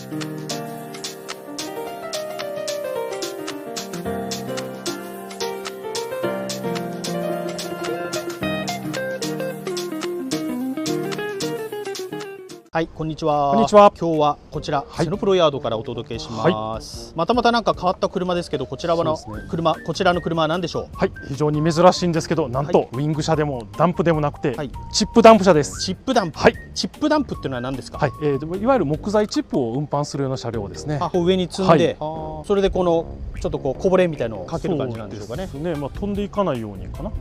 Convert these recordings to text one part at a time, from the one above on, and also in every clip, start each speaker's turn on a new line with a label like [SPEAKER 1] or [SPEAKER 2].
[SPEAKER 1] はい、こんにちは。
[SPEAKER 2] こんにちは。
[SPEAKER 1] 今日はこちら、セノプロヤードからお届けします。またまたなんか変わった車ですけど、こちらの車、こちらの車は何でしょう。
[SPEAKER 2] はい、非常に珍しいんですけど、なんとウィング車でもダンプでもなくて、チップダンプ車です。
[SPEAKER 1] チップダンプ。
[SPEAKER 2] はい。
[SPEAKER 1] チップダンプっていうのは何ですか。
[SPEAKER 2] はい、いわゆる木材チップを運搬するような車両ですね。
[SPEAKER 1] 上に積んで、それでこのちょっとこうこぼれみたいのをかける感じなんでしょうかね。
[SPEAKER 2] そうですね。まあ飛んでいかないようにかな。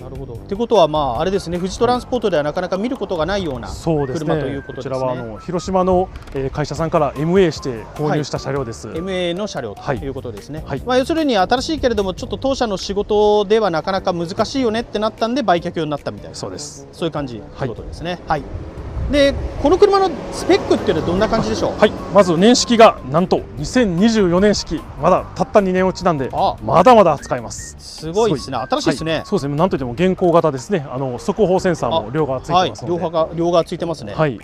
[SPEAKER 1] なるほど。ってことはまああれですね、富士トランスポートではなかなか見ることがないような車ということですね。
[SPEAKER 2] こちらは広島の会社さんから MA して購入した車両です。
[SPEAKER 1] MA の車両ということですね。まあ要するに新しいけれどもちょっと当社の仕事ではなかなか難しいよねってなったんで売却用になったみたいな。そうです。そういう感じということですね。はい。でこの車のスペックっていうのはどんな感じでしょう。
[SPEAKER 2] はい、まず年式がなんと2024年式、まだたった2年落ちなんでまだまだ使えます。
[SPEAKER 1] すごいですね。新しいですね。
[SPEAKER 2] そうですね。なんといっても現行型ですね。速報センサーも両側ついてますので、
[SPEAKER 1] 両側ついてますね。
[SPEAKER 2] はい。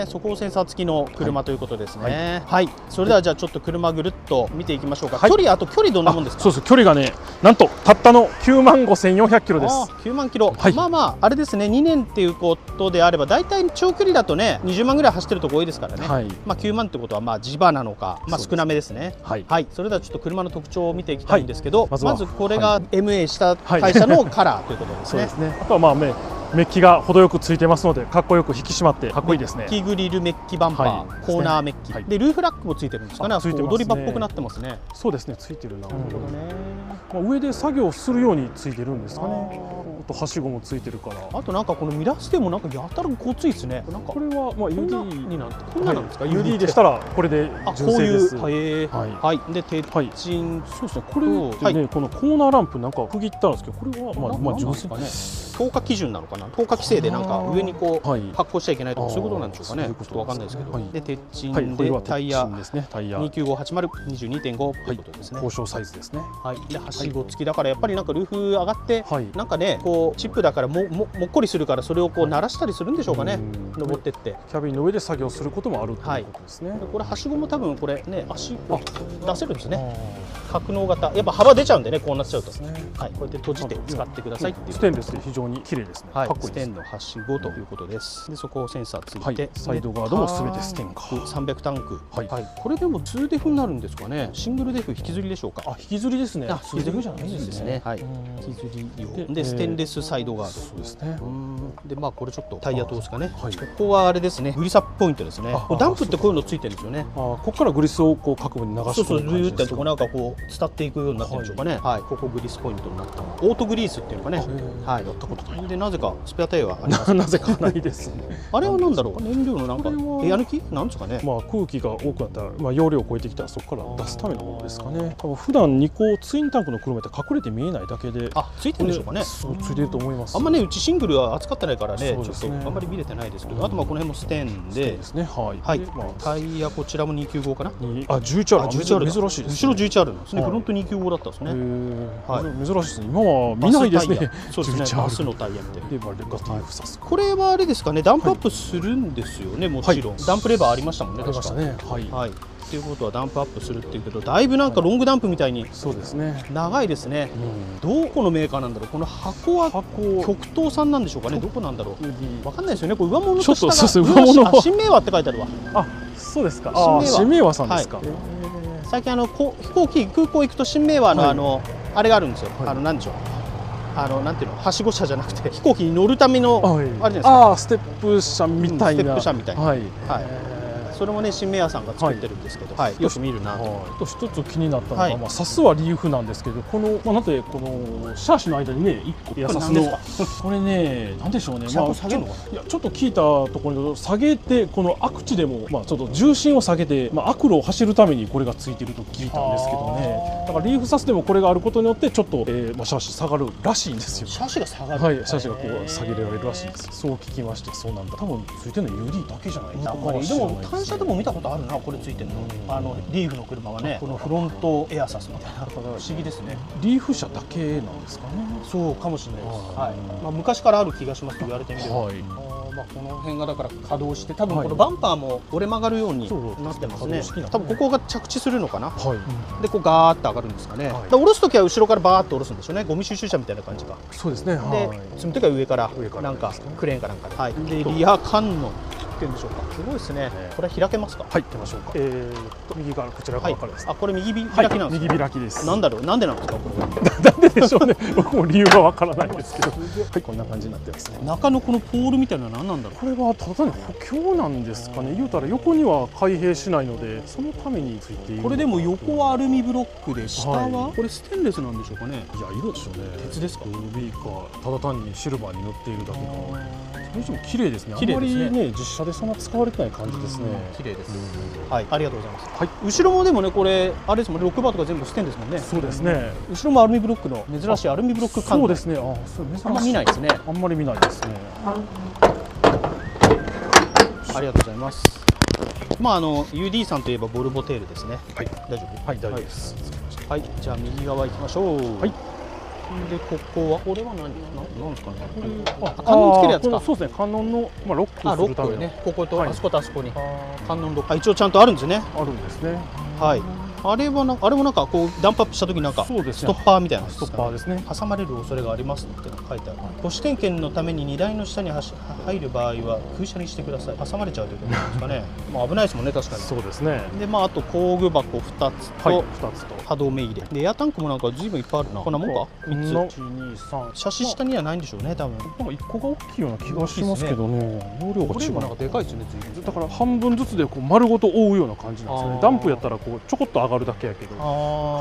[SPEAKER 1] 速報センサー付きの車ということですね。はい。それではじゃあちょっと車ぐるっと見ていきましょうか。距離どんなもんですか。
[SPEAKER 2] そうです。距離がね、なんとたったの95,400キロです。
[SPEAKER 1] 9万キロ。まあまああれですね。2年っていうことであればだいたい長距離だとね20万ぐらい走ってるとこ多いですからね。まあ9万ってことはまあ地場なのか、まあ少なめですね。はい。それではちょっと車の特徴を見ていきたいんですけど、まずこれが MA した会社のカラーということですね。
[SPEAKER 2] あとはまあメッキが程よくついてますので、かっこよく引き締まってかっこいいですね。
[SPEAKER 1] メッキグリル、メッキバンパー、コーナーメッキでルーフラックもついてるんですかね。踊り場っぽくなってますね。そうですね。
[SPEAKER 2] ついてるな。なるほどね。上で作業するようについてるんですかね。あとはしごもついてるから。
[SPEAKER 1] あとなんかこのミラーステもなんかやたらごついですね。なんかこれはまあ UD になってこんななんですか。
[SPEAKER 2] UD でしたらこれで純正です。
[SPEAKER 1] はい。で鉄鎮、
[SPEAKER 2] そうですね。これってね、このコーナーランプなんか区切ったんですけど、これはまあ純正かね。透過基準なのかな。透過規制でなんか上にこう発光しちゃいけないとかそういうことなんでしょうかね。ちょっとわかんないですけど。で鉄鎮でタイヤ29580 22.5ということですね。交渉サイズですね。
[SPEAKER 1] ではしご付きだからやっぱりなんかルーフ上がってなんかねこうチップだからもっこりするからそれをこう鳴らしたりするんでしょうかね。登ってって
[SPEAKER 2] キャビンの上で作業することもあるということですね。
[SPEAKER 1] これはしごも多分これね足を出せるんですね。格納型やっぱ幅出ちゃうんでねこうなっちゃうとこうやって閉じて使ってくださいっていう。
[SPEAKER 2] ステンレスで非常に綺麗ですね。
[SPEAKER 1] ステンのはしごということです。で速報センサーついて
[SPEAKER 2] サイドガードもすべてステンか。
[SPEAKER 1] 300タンク。これでも2デフになるんですかね。シングルデフ引きずりでしょうか。
[SPEAKER 2] 引きずりですね。
[SPEAKER 1] 2デフじゃないですね。引きずり用でステンレスサイドガード。そうですね。でまあこれちょっとタイヤ通すかね。ここはあれですね。グリスアップポイントですね。ダンプってこういうのついてるんですよね。ここからグリスをこう各部に流してそうそうルーってとこなんかこう伝っていくようになってるんでしょうかね。ここグリスポイントになったオートグリースっていうのかね。やったことない。でなぜかスペアタイヤはあります。
[SPEAKER 2] なぜかないですね。
[SPEAKER 1] あれはなんだろう。燃料のなんか部屋抜きなんですかね。
[SPEAKER 2] まあ空気が多くなったら容量を超えてきたらそこから出すためのものですかね。多分普段2個ツインタンクの車って隠れて見えないだけで
[SPEAKER 1] ついてるんでしょうかね。
[SPEAKER 2] そうついてると思います。
[SPEAKER 1] あんまねうちシングルは扱ってないからねちょっとあんまり見れてないですけど、あとまあこの辺もステンでタイヤこちらも295かな。
[SPEAKER 2] 11ある。珍しいです。
[SPEAKER 1] 後ろ11あるんですね。フロント295だったんですね。
[SPEAKER 2] 珍しいですね。今は見ないですね。
[SPEAKER 1] そうですね。バスのタイヤみたいな。
[SPEAKER 2] でガティーフサス。
[SPEAKER 1] これはあれですかね。ダンプアップするんですよね。もちろんダンプレバーありましたもんね。
[SPEAKER 2] ありましたね。
[SPEAKER 1] ということはダンプアップするっていうけどだいぶなんかロングダンプみたいに
[SPEAKER 2] そうですね
[SPEAKER 1] 長いですね。どこのメーカーなんだろう。この箱は極東さんなんでしょうかね。どこなんだろう。わかんないですよね。これ上物と下が新明和って書いてあるわ。
[SPEAKER 2] そうですか。新明和さんですか。
[SPEAKER 1] 最近飛行機空港行くと新明和のあれがあるんですよ。なんでしょう。なんていうのはしご車じゃなくて飛行機に乗るためのあれじゃないですか。
[SPEAKER 2] ステップ車みたいな。
[SPEAKER 1] ステップ車みたいな。それもね新明和さんが作ってるんですけど、よく見るなと。
[SPEAKER 2] 一つ気になったのがサスはリーフなんですけど、このなんてこのシャーシの間にね1個やさすのこれねなんでしょうね。いやちょっと聞いたところに下げてこのアクチでもちょっと重心を下げて悪路を走るためにこれがついてると聞いたんですけどね。だからリーフサスでもこれがあることによってちょっとシャーシ下がるらしいんですよ。
[SPEAKER 1] シャーシが下がる。
[SPEAKER 2] シャーシがこう下げられるらしいんですよ。そう聞きまして。そうなんだ。多分ついてるの UD だけじゃないですか。
[SPEAKER 1] でも単車でも見たことあるなこれついてるの。リーフの車はねこのフロントエアサスみたいな不思議ですね。
[SPEAKER 2] リーフ車だけなんですかね。
[SPEAKER 1] そうかもしれないです。昔からある気がしますと言われてみれば。まあこの辺がだから稼働して、多分このバンパーも折れ曲がるようになってますね。多分ここが着地するのかな。でこうガーッと上がるんですかね。下ろすときは後ろからバーッと下ろすんでしょうね。ゴミ収集車みたいな感じか。
[SPEAKER 2] そうですね。
[SPEAKER 1] で積むときは上からなんかクレーンかなんかで。はい。でリア観音っていうんでしょうか。すごいですね。これ開けますか。
[SPEAKER 2] はい、出ましょうか。右側こちら側からです。
[SPEAKER 1] あ、これ右開きなんですか。
[SPEAKER 2] 右開きです。
[SPEAKER 1] なんだろう、なんでなんですかこれ。
[SPEAKER 2] なんででしょうね。僕も理由はわからないですけど。はい、こんな感じになってますね。
[SPEAKER 1] 中のこのポールみたいなのは何なんだろう。
[SPEAKER 2] これはただ単に補強なんですかね。言うたら横には開閉しないので、そのためについている。
[SPEAKER 1] これでも横はアルミブロックで、下はこれステンレスなんでしょうかね。
[SPEAKER 2] いや、色でしょうね。
[SPEAKER 1] 鉄ですか。
[SPEAKER 2] ルビーか、ただ単にシルバーに塗っているだけか。それにしても綺麗ですね。
[SPEAKER 1] 綺麗ですね。
[SPEAKER 2] あんまりね、実車でそんな使われてない感じですね。
[SPEAKER 1] 綺麗です。はい、ありがとうございます。はい、後ろもでもね、これあれですもんね、ロックバーとか全部ステンですもんね。
[SPEAKER 2] そうですね。
[SPEAKER 1] 後ろもアルミブロックの珍しいアルミブロック感。
[SPEAKER 2] そうですね。あ、そう珍しい。
[SPEAKER 1] あんま見ないですね。
[SPEAKER 2] あんまり見ないですね。
[SPEAKER 1] ありがとうございます。まあUD さんといえばボルボテールですね。
[SPEAKER 2] はい。
[SPEAKER 1] 大丈夫。
[SPEAKER 2] はい、大丈夫です。
[SPEAKER 1] はい、じゃあ右側行きましょう。はい。でここはこれは何ですかね。観音つけるやつか。
[SPEAKER 2] そうですね。観音のロックするための
[SPEAKER 1] ね。こことあそことあそこに観音ロック。一応ちゃんとあるんですね。
[SPEAKER 2] あるんですね。
[SPEAKER 1] はい。あれもなんかこうダンプアップした時なんかストッパーみたいな
[SPEAKER 2] ストッパーですね。
[SPEAKER 1] 挟まれる恐れがありますって書いてある。保守点検のために荷台の下に入る場合は空車にしてください。挟まれちゃうということなんですかね。まあ危ないですもんね、確かに。
[SPEAKER 2] そうですね。
[SPEAKER 1] でまああと工具箱2つと波動目入れでエアタンクもなんか随分いっぱいあるな。こんなもんか。3つ。1、2、3。シャシ下にはないんでしょうね、多分。
[SPEAKER 2] なんか1個が大きいような気がしますけどね。容量が違う。
[SPEAKER 1] なんかでかいですよね。随分。
[SPEAKER 2] だから半分ずつでこう丸ごと覆うような感じなんですよね。ダンプやったらこうちょこっと上がるだけやけど。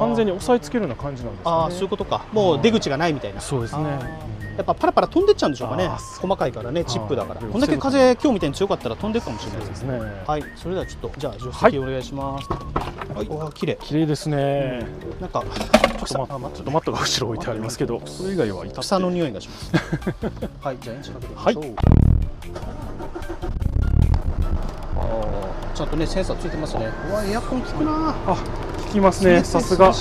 [SPEAKER 2] 完全に押さえつけるような感じなんですね。
[SPEAKER 1] ああ、そういうことか。もう出口がないみたいな。
[SPEAKER 2] そうですね。
[SPEAKER 1] やっぱパラパラ飛んでっちゃうんでしょうかね。細かいからね、チップだから。こんだけ風今日みたいに強かったら飛んでるかもしれないですね。はい、それではちょっとじゃあ助手席お願いします。はい、わあ綺麗。
[SPEAKER 2] 綺麗ですね。
[SPEAKER 1] なんか
[SPEAKER 2] ちょっとマットが後ろ置いてありますけど、それ以外は
[SPEAKER 1] 草の匂いがします。はい、じゃあエンジンかけてみましょう。ちゃんとねセンサーついてますね。うわエアコン効くな。
[SPEAKER 2] あ、効きますね。さすが。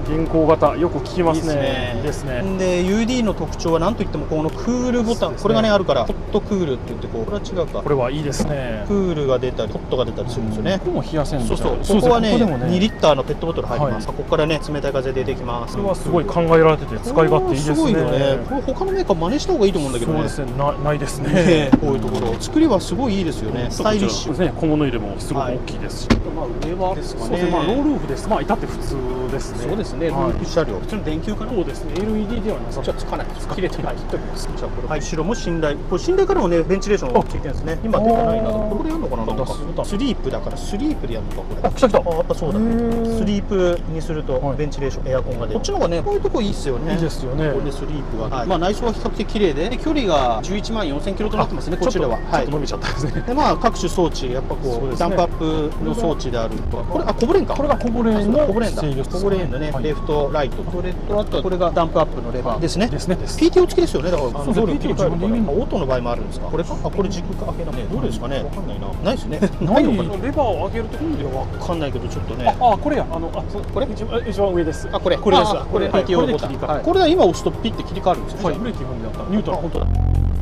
[SPEAKER 2] 現行型よく効きますね。いいですね。
[SPEAKER 1] で UD の特徴は何といってもこのクールボタン、これがねあるからホットクールって言ってこれは違うか。
[SPEAKER 2] これはいいですね。
[SPEAKER 1] クールが出たりホットが出たりするんですよね。
[SPEAKER 2] ここも冷やせんの。
[SPEAKER 1] そうここはね2リッターのペットボトル入ります。ここからね冷たい風出てきます。
[SPEAKER 2] これはすごい考えられてて使い勝手いいですね。
[SPEAKER 1] すごいよね。これ他のメーカー真似した方がいいと思うんだけどね。
[SPEAKER 2] そうですね。ないですね。
[SPEAKER 1] こういうところ作りはすごいいいですよね。スタイリッシュ
[SPEAKER 2] ね。小物入れもすごく大きいですし。
[SPEAKER 1] まあ上はですかね。
[SPEAKER 2] まあロールーフです。まあ至って普通ですね。
[SPEAKER 1] そうですね。ルーフ車両。普通の電球かな。
[SPEAKER 2] そうですね。LED ではなさ。
[SPEAKER 1] じゃあつかない。切れてない。切っておきます。じゃあこれ。はい。後ろも寝台。これ寝台からもねベンチレーションついてるんですね。今出てないな。これやるのかな。なんかスリープだからスリープでやるのかこれ。あ、来た来た。あ、やっぱそうだね。スリープにするとベンチレーションエアコンが出る。こっちの方がねこういうとこいいっすよね。
[SPEAKER 2] いいですよね。
[SPEAKER 1] これでスリープが。まあ内装は比較的綺麗で距離が11万4000キロとなってますね。こちらは。
[SPEAKER 2] ちょっと伸びちゃったですね。
[SPEAKER 1] でまあ各種装置やっぱこうダンプアップの装置であると。これコブレーンか。
[SPEAKER 2] これがコブレーンの
[SPEAKER 1] コブレーンだ。コブレーンのねレフトライト。これとあとこれがダンプアップのレバーですね。PTO 付きですよね。だから
[SPEAKER 2] そう PTO 自分で言うの。
[SPEAKER 1] オートの場合もあるんですか。これか。あ、これ軸か。ね、どれですかね。わかんないな。ないですね。ないのかな。
[SPEAKER 2] レバーを上げると。いや、
[SPEAKER 1] わかんないけどちょっとね。
[SPEAKER 2] あ、これや。これ一番上です。
[SPEAKER 1] あ、これです。これ PTO ボタン。これは今押すとピッて切り替わるんですよ。
[SPEAKER 2] はい。ブレーキ踏んでやった。ニュートラル。
[SPEAKER 1] 本当だ。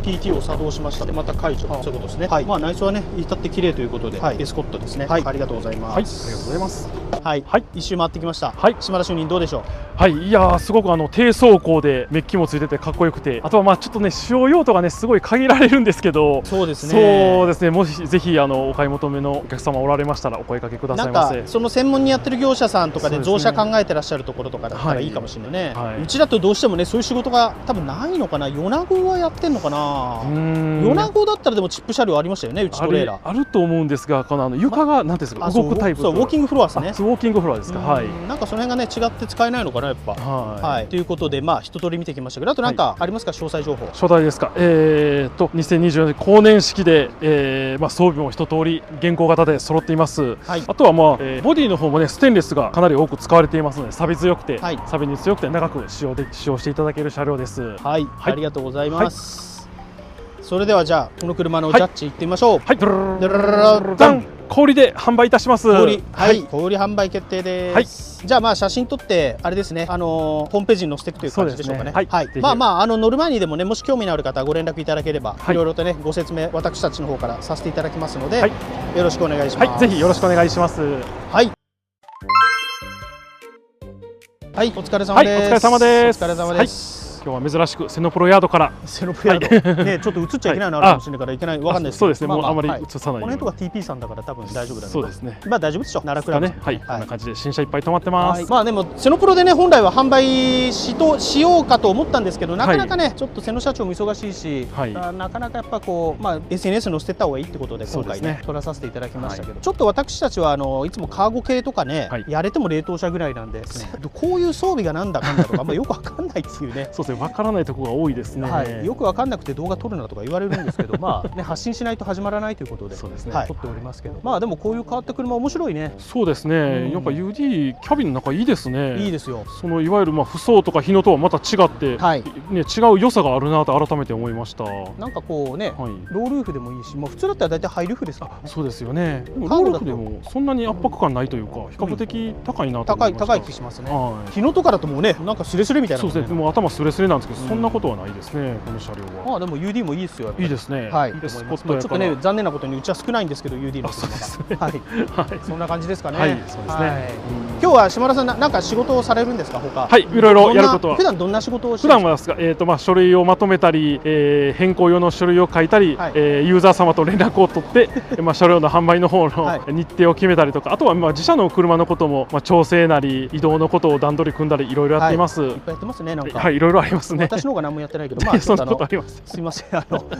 [SPEAKER 1] PTO を作動しましたでまた解除、そういうことですね。はい、まあ内装はね至って綺麗ということで、エスコットですね。はい、ありがとうございます。
[SPEAKER 2] はい、ありがとうございます。
[SPEAKER 1] はい、一周回ってきました。
[SPEAKER 2] はい、
[SPEAKER 1] 島田主任どうでしょう。
[SPEAKER 2] はい、いやすごく低走行でメッキもついててかっこよくて、あとはまあちょっとね使用用途がねすごい限られるんですけど、
[SPEAKER 1] そうですね。
[SPEAKER 2] もしぜひお買い求めのお客様おられましたらお声かけくださいませ。
[SPEAKER 1] なんかその専門にやってる業者さんとかで増車考えてらっしゃるところとかだったらいいかもしれないね。うちだとどうしてもねそういう仕事が多分ないのかな。米子はやってんのかな。米子だったらでもチップ車両ありましたよね。うちトレーラー
[SPEAKER 2] あると思うんですが、この床がなんていうんですか動くタイプ。
[SPEAKER 1] そうウォーキングフロアですね。
[SPEAKER 2] ウォーキングフロアですか。はい。
[SPEAKER 1] なんかその辺がね違って使えないのかなやっぱ。はい。ということでまあ一通り見てきましたけど、あとなんかありますか詳細情報。
[SPEAKER 2] 初代ですか。2024年後年式でまあ装備も一通り現行型で揃っています。あとはまあボディの方もねステンレスがかなり多く使われていますので錆び強くて錆びに強くて長く使用していただける車両です。
[SPEAKER 1] はい。ありがとうございます。それではじゃあこの車のジャッジいってみましょう。
[SPEAKER 2] はい、ドゥルルルルルルルルル
[SPEAKER 1] ダン。
[SPEAKER 2] 小売で販売いたします。
[SPEAKER 1] 小売、はい、小売販売決定です。じゃあまあ写真撮ってあれですね、ホームページに載せていくという感じでしょうかね。はい、まあまあ乗る前にでもね、もし興味のある方はご連絡いただければ、いろいろとねご説明私たちの方からさせていただきますので、よろしくお願いします。
[SPEAKER 2] はい、ぜひよろしくお願いします。
[SPEAKER 1] はい。はい、お疲れ様です。
[SPEAKER 2] お疲れ様です。
[SPEAKER 1] お疲れ様です。
[SPEAKER 2] 今日は珍しくセノプロヤードから。
[SPEAKER 1] セノプロヤード、ね、ちょっと映っちゃいけないのあるかもしれないからいけない、わかんないです。
[SPEAKER 2] そうですね、もうあまり映さない。
[SPEAKER 1] この辺とか TP さんだから多分大丈夫だね。
[SPEAKER 2] そうですね。
[SPEAKER 1] まあ大丈夫でしょ。奈良クラブ
[SPEAKER 2] ね、はい、こんな感じで新車いっぱい止まってます。
[SPEAKER 1] まあでもセノプロでね本来は販売しようかと思ったんですけど、なかなかねちょっと瀬野社長も忙しいし、なかなかやっぱこうまあ SNS に載せてった方がいいってことで今回ね撮らさせていただきましたけど、ちょっと私たちはいつもカーゴ系とかねやれても冷凍車ぐらいなんで、こういう装備がなんだかんだとかあんまよくわかんないっていうね。
[SPEAKER 2] そうですね、わからないところが多いですね。
[SPEAKER 1] よくわかんなくて動画撮るなとか言われるんですけど、まあね発信しないと始まらないということで、撮っておりますけど、まあでもこういう変わった車面白いね。
[SPEAKER 2] そうですね。やっぱ UD キャビンの中いいですね。
[SPEAKER 1] いいですよ。
[SPEAKER 2] そのいわゆるまあ不走とか日野とはまた違ってね、違う良さがあるなと改めて思いました。
[SPEAKER 1] なんかこうね、ロールーフでもいいし、もう普通だったら大体ハイルーフですからね。
[SPEAKER 2] そうですよね。でもロールーフでもそんなに圧迫感ないというか、比較的高いなと思いました。
[SPEAKER 1] 高い気しますね。日野とかだともうね、なんかスレスレみたいな。
[SPEAKER 2] そうですね。もう頭スレスレなんですけど、そんなことはないですね。この車両は。
[SPEAKER 1] まあでも UD もいいですよ。
[SPEAKER 2] いいですね。
[SPEAKER 1] はい。スポットちょっとね残念なことにうちは少ないんですけど UD の車が。はい。そんな感じですかね。
[SPEAKER 2] はい。そうですね。
[SPEAKER 1] 今日は島田さんなんか仕事をされるんですか他？
[SPEAKER 2] はい。いろいろやることは。
[SPEAKER 1] 普段どんな仕事をして
[SPEAKER 2] るんですか？普段はまあ書類をまとめたり、変更用の書類を書いたり、ユーザー様と連絡を取ってまあ車両の販売の方の日程を決めたりとか、あとはまあ自社の車のこともまあ調整なり移動のことを段取り組んだりいろいろやっています。いっ
[SPEAKER 1] ぱいやってますねなんか。
[SPEAKER 2] はい。いろいろありますね。
[SPEAKER 1] 私の方が何もやってないけど、まあ
[SPEAKER 2] そんなことあります。
[SPEAKER 1] すみません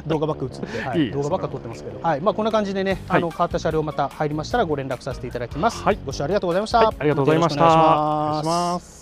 [SPEAKER 1] 動画ばっか映って動画ばっか撮ってますけど、はい。まあこんな感じでね変わった車両また入りましたらご連絡させていただきます。はい。ご視聴ありがとうございました。
[SPEAKER 2] ありがとうございました。お願いします。